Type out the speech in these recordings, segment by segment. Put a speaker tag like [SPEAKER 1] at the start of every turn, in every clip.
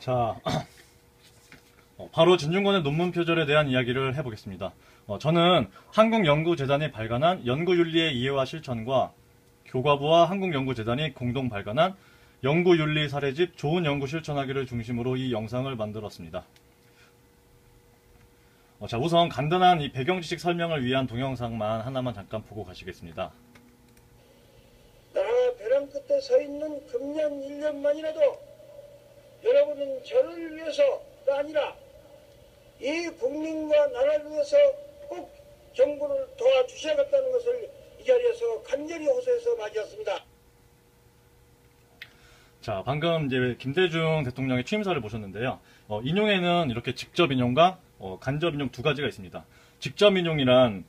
[SPEAKER 1] 자, 바로 진중권의 논문 표절에 대한 이야기를 해보겠습니다. 저는 한국연구재단이 발간한 연구윤리의 이해와 실천과 교과부와 한국연구재단이 공동 발간한 연구윤리 사례집 좋은 연구 실천하기를 중심으로 이 영상을 만들었습니다. 자, 우선 간단한 이 배경지식 설명을 위한 동영상만 하나만 잠깐 보고 가시겠습니다.
[SPEAKER 2] 나라가 벼랑 끝에 서 있는 금년 1년만이라도 여러분은 저를 위해서가 아니라 이 국민과 나라를 위해서 꼭 정부를 도와주셔야겠다는 것을 이 자리에서 간절히 호소해서 맞이했습니다.
[SPEAKER 1] 자, 방금 이제 김대중 대통령의 취임사를 보셨는데요. 인용에는 이렇게 직접 인용과 간접 인용 두 가지가 있습니다. 직접 인용이란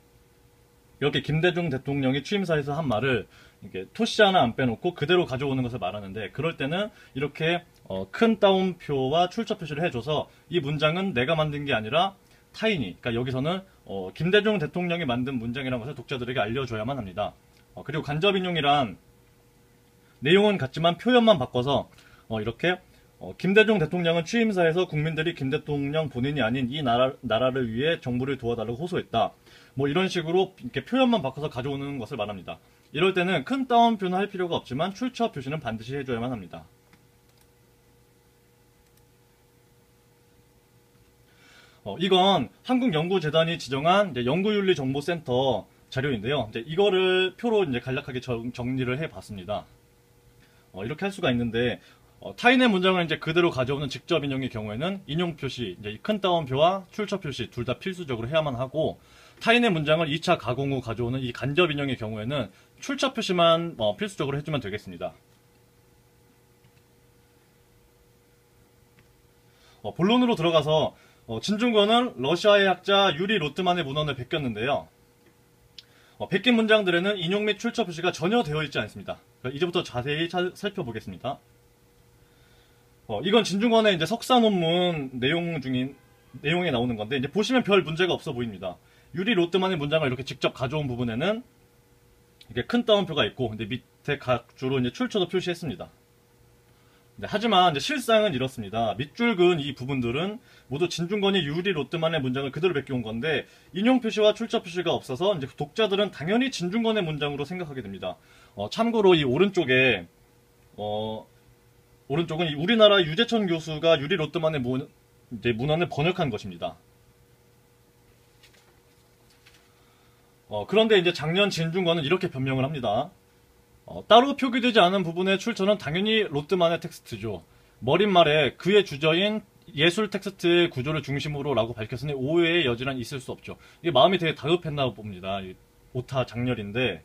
[SPEAKER 1] 이렇게 김대중 대통령이 취임사에서 한 말을 이렇게 토시 하나 안 빼놓고 그대로 가져오는 것을 말하는데, 그럴 때는 이렇게 큰 따옴표와 출처 표시를 해줘서 이 문장은 내가 만든 게 아니라 타인이, 그러니까 여기서는 김대중 대통령이 만든 문장이라는 것을 독자들에게 알려줘야만 합니다. 그리고 간접 인용이란 내용은 같지만 표현만 바꿔서 이렇게 김대중 대통령은 취임사에서 국민들이 김 대통령 본인이 아닌 이 나라를 위해 정부를 도와달라고 호소했다. 뭐 이런 식으로 이렇게 표현만 바꿔서 가져오는 것을 말합니다. 이럴 때는 큰 따옴표는 할 필요가 없지만 출처 표시는 반드시 해줘야만 합니다. 이건 한국연구재단이 지정한 연구윤리정보센터 자료인데요. 이제 이거를 표로 이제 간략하게 정리를 해봤습니다. 이렇게 할 수가 있는데, 타인의 문장을 이제 그대로 가져오는 직접 인용의 경우에는 인용 표시, 이제 큰 따옴표와 출처 표시 둘 다 필수적으로 해야만 하고, 타인의 문장을 2차 가공 후 가져오는 이 간접 인용의 경우에는 출처 표시만 필수적으로 해주면 되겠습니다. 본론으로 들어가서 진중권은 러시아의 학자 유리 로트만의 문헌을 베꼈는데요. 베낀 문장들에는 인용 및 출처 표시가 전혀 되어 있지 않습니다. 이제부터 자세히 살펴보겠습니다. 이건 진중권의 이제 석사 논문 내용에 나오는 건데, 이제 보시면 별 문제가 없어 보입니다. 유리 로트만의 문장을 이렇게 직접 가져온 부분에는 이렇게 큰 따옴표가 있고, 근데 밑에 각 주로 이제 출처도 표시했습니다. 네, 하지만 이제 실상은 이렇습니다. 밑줄 그은 이 부분들은 모두 진중권이 유리 로트만의 문장을 그대로 베껴온 건데, 인용 표시와 출처 표시가 없어서 이제 독자들은 당연히 진중권의 문장으로 생각하게 됩니다. 참고로 이 오른쪽은 이 우리나라 유재천 교수가 유리 로트만의 문헌을 번역한 것입니다. 그런데 이제 작년 진중권은 이렇게 변명을 합니다. 따로 표기되지 않은 부분의 출처는 당연히 로트만의 텍스트죠. 머릿말에 그의 주저인 예술 텍스트의 구조를 중심으로 라고 밝혔으니 오해의 여지는 있을 수 없죠. 이게 마음이 되게 다급했나 봅니다. 오타 장렬인데,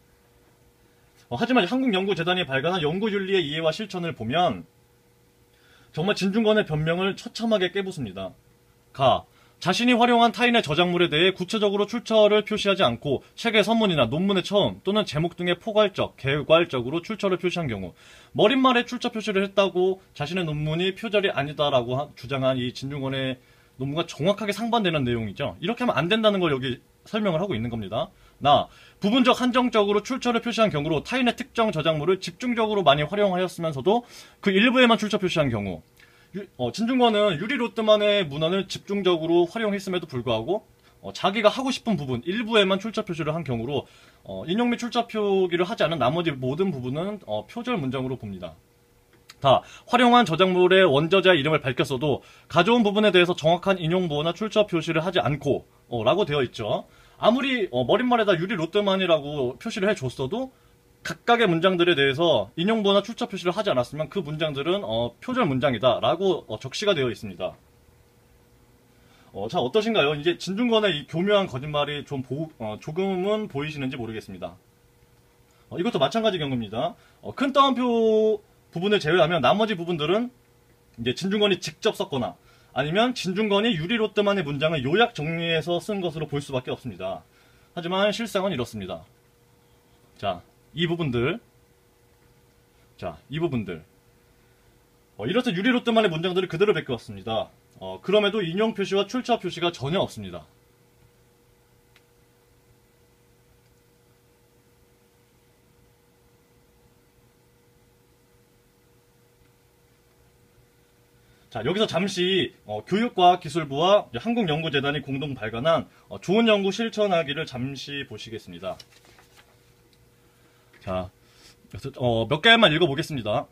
[SPEAKER 1] 하지만 한국연구재단이 발간한 연구윤리의 이해와 실천을 보면 정말 진중권의 변명을 처참하게 깨부숩니다. 자신이 활용한 타인의 저작물에 대해 구체적으로 출처를 표시하지 않고 책의 서문이나 논문의 처음 또는 제목 등의 포괄적, 개괄적으로 출처를 표시한 경우, 머릿말에 출처 표시를 했다고 자신의 논문이 표절이 아니다라고 주장한 이 진중권의 논문과 정확하게 상반되는 내용이죠. 이렇게 하면 안 된다는 걸 여기 설명을 하고 있는 겁니다. 부분적 한정적으로 출처를 표시한 경우로 타인의 특정 저작물을 집중적으로 많이 활용하였으면서도 그 일부에만 출처 표시한 경우, 진중권은 유리 로트만의 문헌을 집중적으로 활용했음에도 불구하고 자기가 하고 싶은 부분 일부에만 출처 표시를 한 경우로 인용 및 출처 표기를 하지 않은 나머지 모든 부분은 표절 문장으로 봅니다. 활용한 저작물의 원저자의 이름을 밝혔어도 가져온 부분에 대해서 정확한 인용 보호나 출처 표시를 하지 않고 라고 되어 있죠. 아무리 머릿말에다 유리 로트만이라고 표시를 해줬어도 각각의 문장들에 대해서 인용보나 출처 표시를 하지 않았으면 그 문장들은 표절 문장이다 라고 적시가 되어 있습니다. 자, 어떠신가요? 이제 진중권의 이 교묘한 거짓말이 조금은 보이시는지 모르겠습니다. 이것도 마찬가지 경우입니다. 큰 따옴표 부분을 제외하면 나머지 부분들은 이제 진중권이 직접 썼거나 아니면 진중권이 유리 로트만의 문장을 요약 정리해서 쓴 것으로 볼 수밖에 없습니다. 하지만 실상은 이렇습니다. 이 부분들. 이렇듯 유리 로트만의 문장들을 그대로 베껴왔습니다. 그럼에도 인용 표시와 출처 표시가 전혀 없습니다. 자, 여기서 잠시 교육과학기술부와 한국연구재단이 공동 발간한 좋은 연구 실천하기를 잠시 보시겠습니다. 자, 몇 개만 읽어보겠습니다.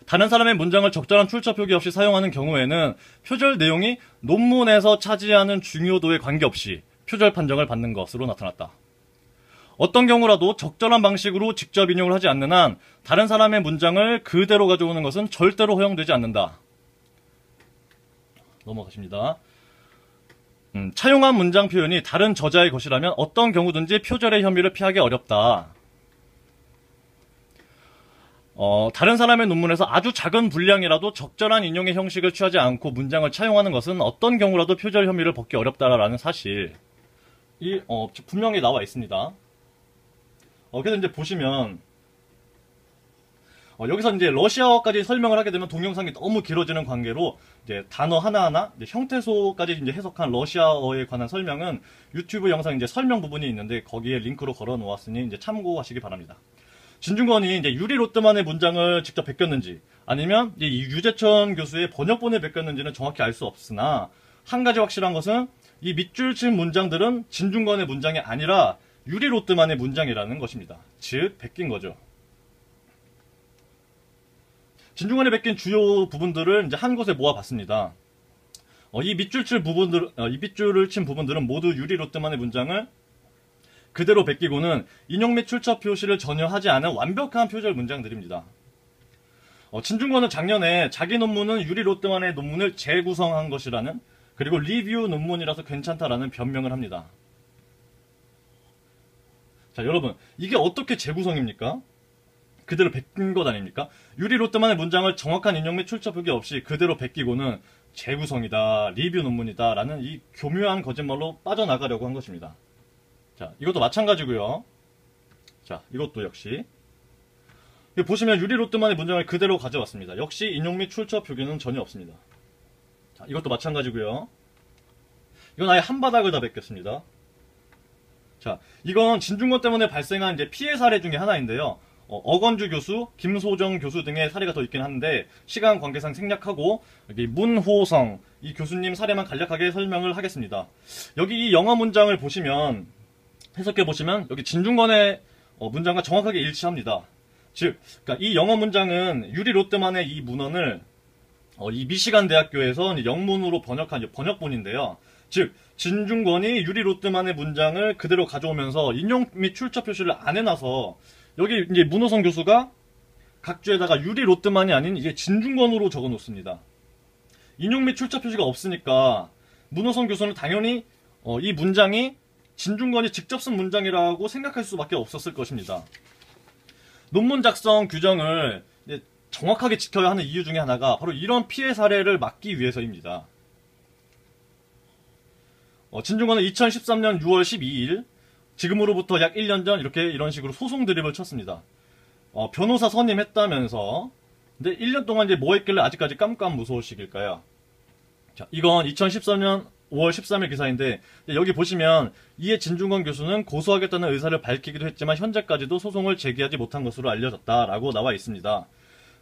[SPEAKER 1] 다른 사람의 문장을 적절한 출처 표기 없이 사용하는 경우에는 표절 내용이 논문에서 차지하는 중요도에 관계없이 표절 판정을 받는 것으로 나타났다. 어떤 경우라도 적절한 방식으로 직접 인용을 하지 않는 한 다른 사람의 문장을 그대로 가져오는 것은 절대로 허용되지 않는다. 넘어가십니다. 차용한 문장 표현이 다른 저자의 것이라면 어떤 경우든지 표절의 혐의를 피하기 어렵다. 다른 사람의 논문에서 아주 작은 분량이라도 적절한 인용의 형식을 취하지 않고 문장을 차용하는 것은 어떤 경우라도 표절 혐의를 벗기 어렵다라는 사실이 분명히 나와 있습니다. 그래서 이제 보시면 여기서 이제 러시아어까지 설명을 하게 되면 동영상이 너무 길어지는 관계로 이제 단어 하나하나 이제 형태소까지 이제 해석한 러시아어에 관한 설명은 유튜브 영상 이제 설명 부분이 있는데 거기에 링크로 걸어 놓았으니 이제 참고하시기 바랍니다. 진중권이 이제 유리 로트만의 문장을 직접 베꼈는지 아니면 이 유재천 교수의 번역본을 베꼈는지는 정확히 알 수 없으나 한 가지 확실한 것은 이 밑줄 친 문장들은 진중권의 문장이 아니라 유리 로트만의 문장이라는 것입니다. 즉 베낀 거죠. 진중권에 베낀 주요 부분들을 이제 한 곳에 모아봤습니다. 이 밑줄을 친 부분들은 모두 유리 로트만의 문장을 그대로 베끼고는 인용 및 출처 표시를 전혀 하지 않은 완벽한 표절 문장들입니다. 진중권은 작년에 자기 논문은 유리 로트만의 논문을 재구성한 것이라는 그리고 리뷰 논문이라서 괜찮다라는 변명을 합니다. 자, 여러분 이게 어떻게 재구성입니까? 그대로 베낀 것 아닙니까? 유리 로트만의 문장을 정확한 인용 및 출처 표기 없이 그대로 베끼고는 재구성이다, 리뷰 논문이다 라는 이 교묘한 거짓말로 빠져나가려고 한 것입니다. 자, 이것도 마찬가지고요. 자, 이것도 역시 보시면 유리 로트만의 문장을 그대로 가져왔습니다. 역시 인용 및 출처 표기는 전혀 없습니다. 자, 이것도 마찬가지고요. 이건 아예 한 바닥을 다 베꼈습니다. 자, 이건 진중권 때문에 발생한 이제 피해 사례 중에 하나인데요. 어건주 교수, 김소정 교수 등의 사례가 더 있긴 한데 시간 관계상 생략하고 여기 문호성 이 교수님 사례만 간략하게 설명을 하겠습니다. 여기 이 영어 문장을 보시면 해석해 보시면 여기 진중권의 문장과 정확하게 일치합니다. 즉, 그러니까 이 영어 문장은 유리 로트만의 이 문헌을 이 미시간 대학교에서 영문으로 번역한 번역본인데요. 즉, 진중권이 유리 로트만의 문장을 그대로 가져오면서 인용 및 출처 표시를 안 해놔서 여기 이제 문호성 교수가 각주에다가 유리 로트만이 아닌 이게 진중권으로 적어 놓습니다. 인용 및 출처 표시가 없으니까 문호성 교수는 당연히 이 문장이 진중권이 직접 쓴 문장이라고 생각할 수밖에 없었을 것입니다. 논문 작성 규정을 정확하게 지켜야 하는 이유 중에 하나가 바로 이런 피해 사례를 막기 위해서입니다. 진중권은 2013년 6월 12일 지금으로부터 약 1년 전 이런 식으로 소송 드립을 쳤습니다. 변호사 선임했다면서 근데 1년 동안 이제 뭐 했길래 아직까지 깜깜무소식일까요? 자, 이건 2013년 5월 13일 기사인데 여기 보시면 이에 진중권 교수는 고소하겠다는 의사를 밝히기도 했지만 현재까지도 소송을 제기하지 못한 것으로 알려졌다라고 나와 있습니다.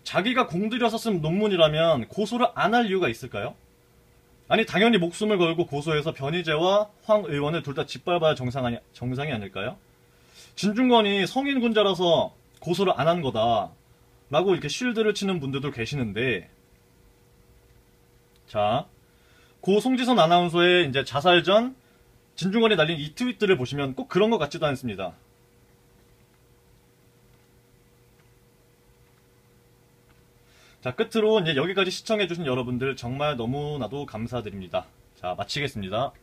[SPEAKER 1] 자기가 공들여서 쓴 논문이라면 고소를 안 할 이유가 있을까요? 아니 당연히 목숨을 걸고 고소해서 변희재와 황 의원을 둘 다 짓밟아야 정상이 아닐까요? 진중권이 성인군자라서 고소를 안 한 거다 라고 이렇게 쉴드를 치는 분들도 계시는데 자, 고 송지선 아나운서의 이제 자살 전 진중권이 날린 이 트윗들을 보시면 꼭 그런 것 같지도 않습니다. 자, 끝으로 이제 여기까지 시청해주신 여러분들 정말 너무나도 감사드립니다. 자, 마치겠습니다.